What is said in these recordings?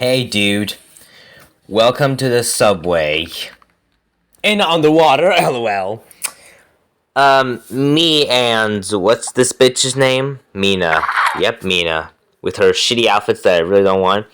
Hey dude, welcome to the subway. And underwater, lol. Me and what's this bitch's name? Mina. Yep, Mina. With her shitty outfits that I really don't want.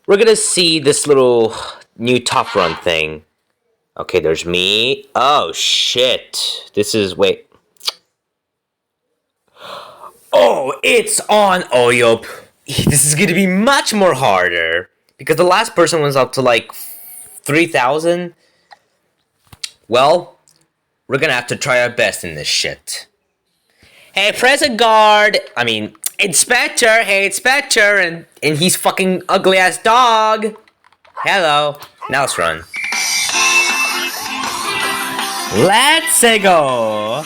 We're gonna see this little new Top Run thing. Okay, there's me. Oh shit. Wait. Oh, it's on. Oh, yup. This is gonna be much more harder. Because the last person was up to like 3,000. Well, we're gonna have to try our best in this shit. Hey, present guard! Inspector! Hey, Inspector! And he's fucking ugly ass dog! Hello. Now let's run. Let's go!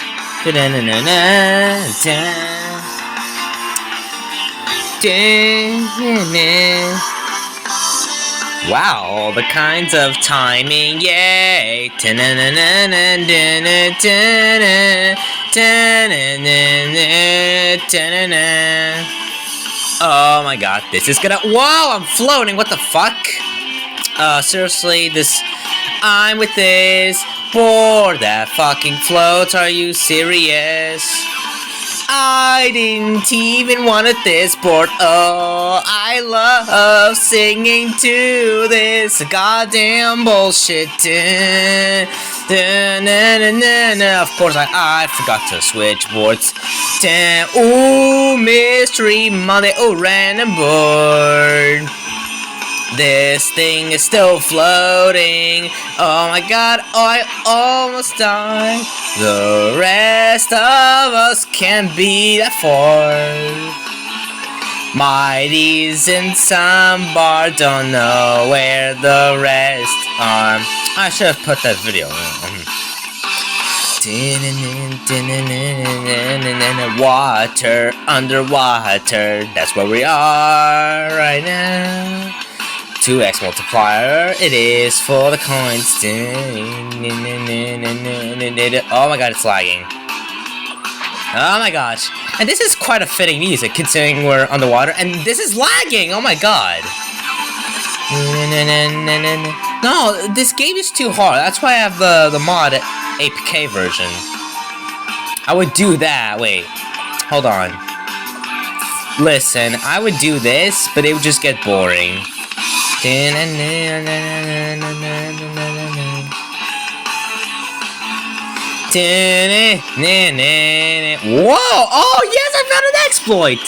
Wow, all the kinds of timing, yay! Oh my god, this is gonna. Whoa, I'm floating, what the fuck? Seriously, I'm with this board that fucking floats, are you serious? I didn't even want it this board. Oh, I love singing to this goddamn bullshit. Of course, I forgot to switch boards. Ooh, Mystery Monday. Oh, random board. This thing is still floating. Oh my god, I almost died. The rest of us can't beat that far. Mighty's in some bar, don't know where the rest are. I should have put that video in. Water, underwater, that's where we are right now. 2x multiplier, it is for the coins. Oh my god, it's lagging. Oh my gosh. And this is quite a fitting music considering we're underwater and this is lagging! Oh my god. No, this game is too hard. That's why I have the mod APK version. I would do that. Wait. Hold on. Listen, I would do this, but it would just get boring. Whoa! Oh yes, I found an exploit!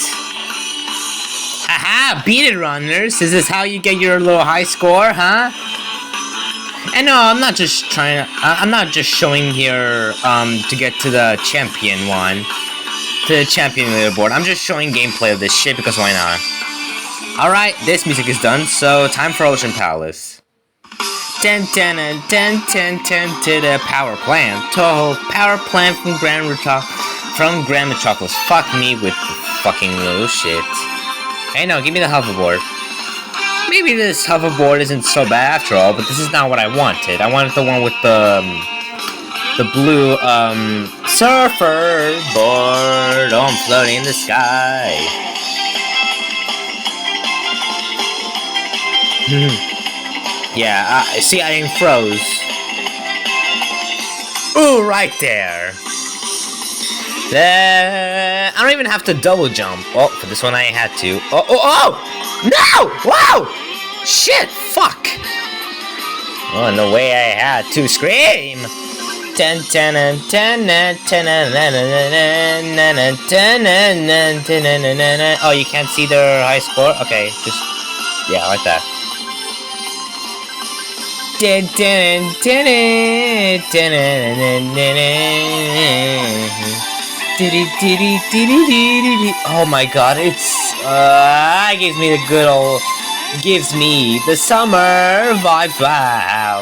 Haha, beat it, runners. Is this how you get your little high score, huh? And no, I'm not just showing here to get to the champion one, to the champion leaderboard. I'm just showing gameplay of this shit because why not? Alright, this music is done, so time for Ocean Palace. To the power plant. Toho power plant from Grand Metropolis. Fuck me with the fucking little shit. Hey, no, give me the hoverboard. Maybe this hoverboard isn't so bad after all, but this is not what I wanted. I wanted the one with the blue, surfer board. Oh, I'm floating in the sky. Yeah, see, I ain't froze. Ooh, right there. I don't even have to double jump. Oh, for this one I had to. Oh! No! Wow! Shit! Fuck! Oh, no way I had to scream! Oh, you can't see their high score? Okay, just... yeah, like that. Oh my god, gives me the summer vibes. Wow.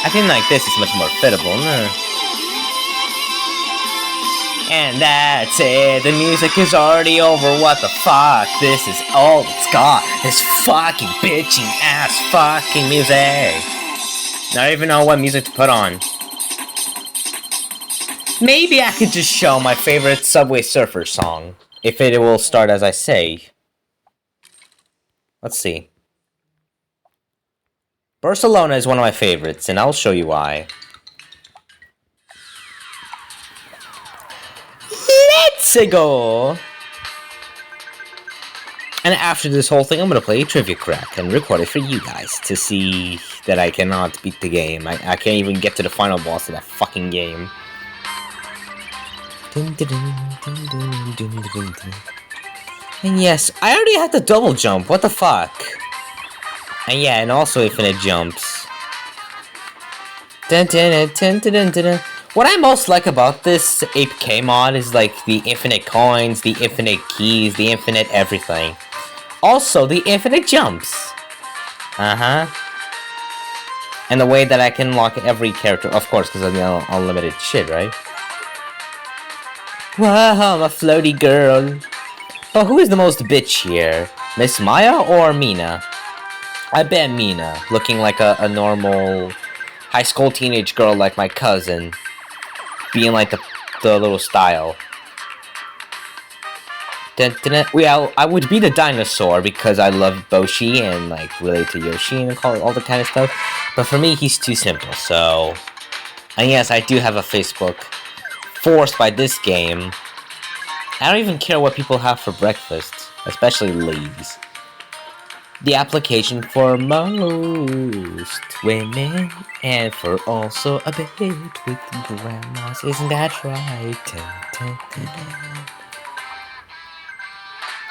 I think like this is much more fittable. And that's it, the music is already over, what the fuck, this is all it's got, this fucking bitching ass fucking music. I don't even know what music to put on. Maybe I could just show my favorite Subway Surfer song. if it will start as I say. Let's see. Barcelona is one of my favorites, and I'll show you why. Let's go! And after this whole thing, I'm gonna play a trivia crack and record it for you guys to see that I cannot beat the game. I can't even get to the final boss of that fucking game. And yes, I already had the double jump. What the fuck? And yeah, and also infinite jumps. What I most like about this APK mod is like the infinite coins, the infinite keys, the infinite everything. Also, the infinite jumps. And the way that I can unlock every character, of course, because of the unlimited shit, right? Wow, I'm a floaty girl. But who is the most bitch here? Miss Maya or Mina? I bet Mina, looking like a normal high school teenage girl like my cousin. Being like the little style. Well, I would be the dinosaur because I love Boshi and like relate to Yoshi and all the kind of stuff. But for me, he's too simple. So, and yes, I do have a Facebook. Forced by this game. I don't even care what people have for breakfast, especially ladies. The application for most women and for also a bit with grandmas. Isn't that right?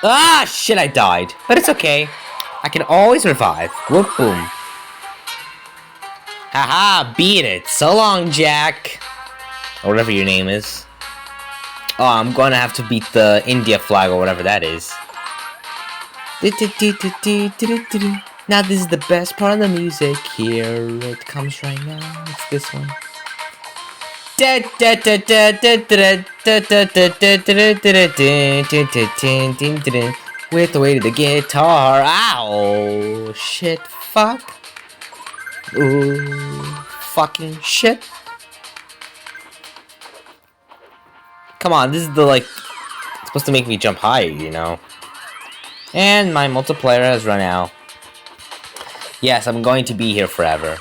Ah, shit, I died. But it's okay. I can always revive. Whoop, boom. Haha, beat it. So long, Jack. Or whatever your name is. Oh, I'm gonna have to beat the India flag or whatever that is. Now this is the best part of the music. Here it comes right now. It's this one. With the weight of the guitar. Ow! Shit. Fuck. Ooh. Fucking shit. Come on, this is the, like, it's supposed to make me jump higher, you know? And my multiplayer has run out. Yes, I'm going to be here forever.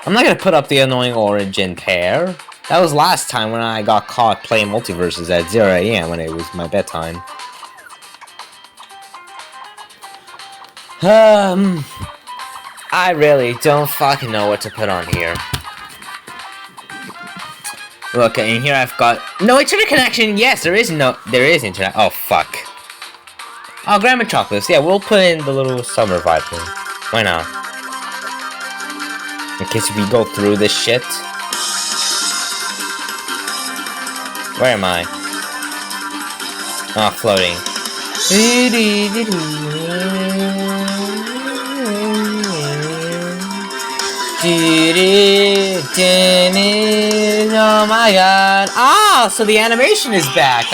I'm not gonna put up the annoying origin pair. That was last time when I got caught playing multiverses at 0 AM when it was my bedtime. I really don't fucking know what to put on here. Look, and here I've got no internet connection. Yes, there is internet. Oh fuck. Oh, Grandma Chocolates. Yeah, we'll put in the little summer vibe thing. Why not? In case we go through this shit. Where am I? Oh, floating. Oh my god! Ah, so the animation is back.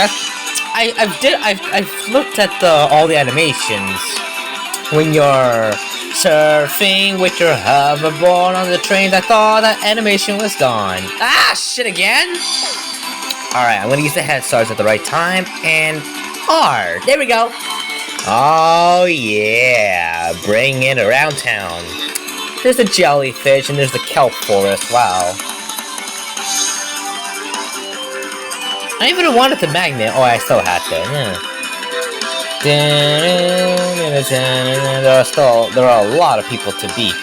I've looked at all the animations when you're surfing with your hoverboard on the trains. I thought that animation was gone. Ah, shit again. All right, I'm gonna use the head stars at the right time and R. There we go. Oh yeah, bring it around town. There's the jellyfish and there's the kelp forest. Wow. I even wanted the magnet. Oh, I still had to. There are a lot of people to beat.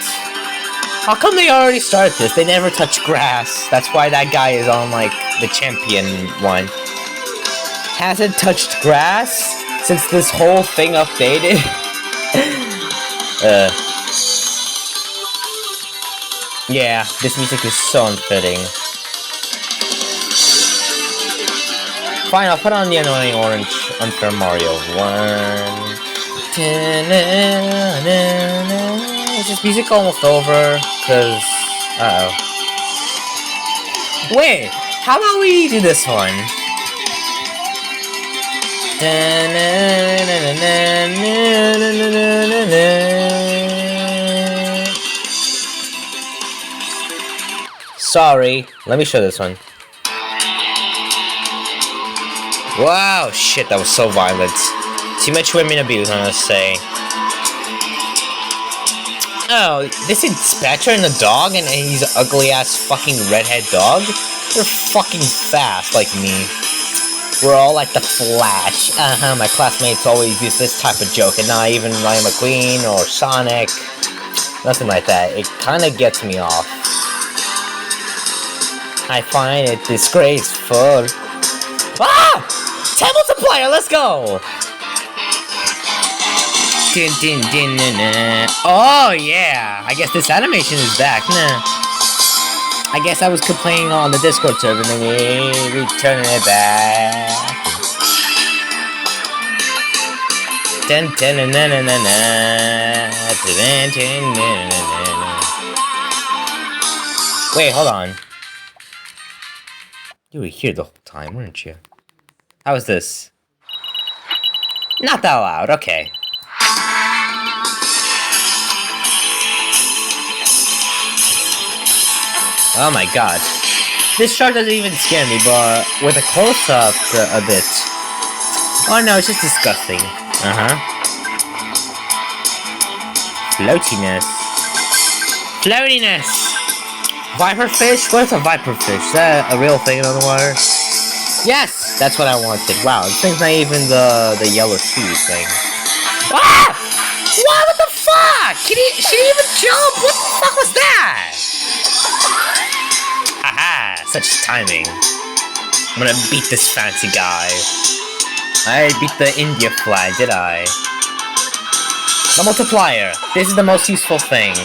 How come they already started this? They never touch grass. That's why that guy is on like the champion one. Hasn't touched grass since this whole thing updated. Yeah, this music is so unfitting. Fine, I'll put on the annoying orange unfair Mario one. Is this music almost over? Cause, wait, how about we do this one? Sorry, let me show this one. Wow, shit, that was so violent. Too much women abuse, I must say. Oh, this Inspector and the dog, and he's an ugly-ass fucking redhead dog? They're fucking fast, like me. We're all like the Flash. My classmates always use this type of joke, and not even Ryan McQueen or Sonic. Nothing like that. It kinda gets me off. I find it disgraceful. Ah! 10 multiplier, let's go! Din, din, din, na, na. Oh yeah! I guess this animation is back. Nah. I guess I was complaining on the Discord server and then we returning it back. Dun, dun, na, na, na, na. Dun, dun, na, na, na. Wait, hold on. You were here the whole time, weren't you? How was this? Not that loud, okay. Oh my god. This shark doesn't even scare me, but with a close-up a bit. Oh no, it's just disgusting. Floatiness. Floatiness! Viperfish? What is a viperfish? Is that a real thing in the water? Yes! That's what I wanted. Wow, this thing's not even the yellow shoe thing. Ah! What the fuck? She didn't even jump! What the fuck was that? Haha, such timing. I'm gonna beat this fancy guy. I beat the India flag, did I? The multiplier. This is the most useful thing.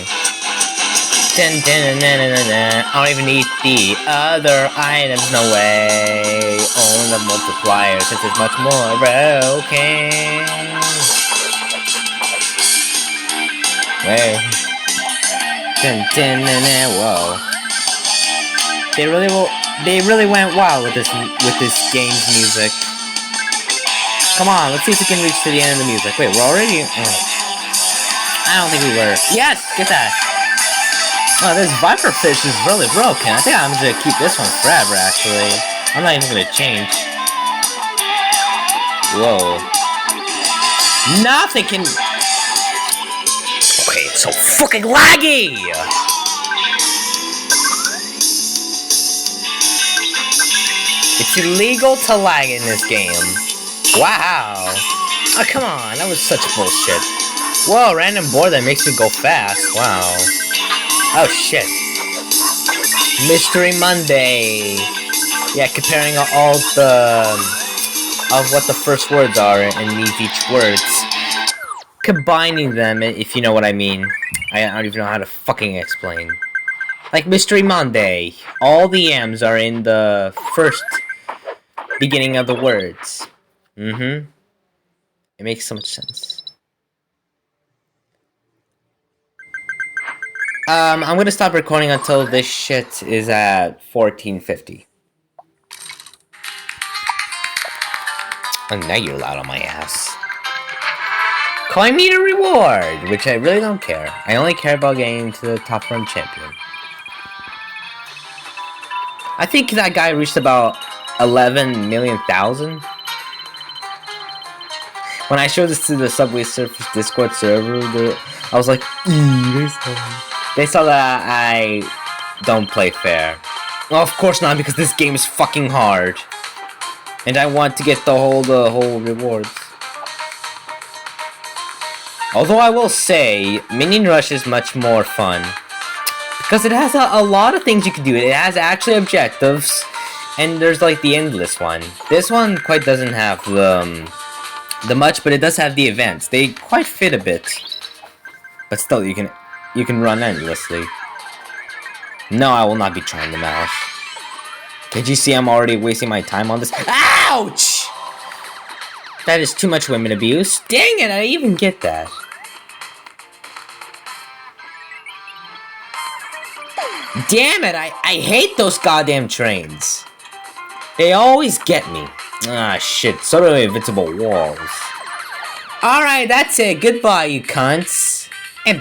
Dun, dun, dun, dun, dun, dun. I don't even need the other items, no way. Only the multiplier, since it's much more broken. Wait. Dun, dun, dun, dun, whoa. They really went wild with this game's music. Come on, let's see if we can reach to the end of the music. Wait, we're already? Oh. I don't think we were. Yes, get that. Oh, this viperfish is really broken. I think I'm gonna keep this one forever. Actually, I'm not even gonna change. Whoa. Nothing can. Okay, it's so fucking laggy. It's illegal to lag in this game. Wow. Oh, come on. That was such bullshit. Whoa, random board that makes me go fast. Wow. Oh, shit. Mystery Monday. Yeah, comparing all of what the first words are in each words. Combining them, if you know what I mean. I don't even know how to fucking explain. Like Mystery Monday. All the M's are in the first beginning of the words. It makes so much sense. I'm gonna stop recording until this shit is at 1450. Oh, now you're loud on my ass. Coin meter reward, which I really don't care. I only care about getting to the top run champion. I think that guy reached about 11 million thousand. When I showed this to the Subway Surfers Discord server, I was like, they saw that I don't play fair. Well, of course not, because this game is fucking hard. And I want to get the whole rewards. Although I will say, Minion Rush is much more fun. Because it has a lot of things you can do. It has actually objectives. And there's like the endless one. This one quite doesn't have the much, but it does have the events. They quite fit a bit. But still, you can run endlessly. No, I will not be trying the mouse. Can't you see I'm already wasting my time on this? Ouch! That is too much women abuse. Dang it, I even get that. Damn it, I hate those goddamn trains. They always get me. Ah, shit, so do invincible walls. Alright, that's it. Goodbye, you cunts.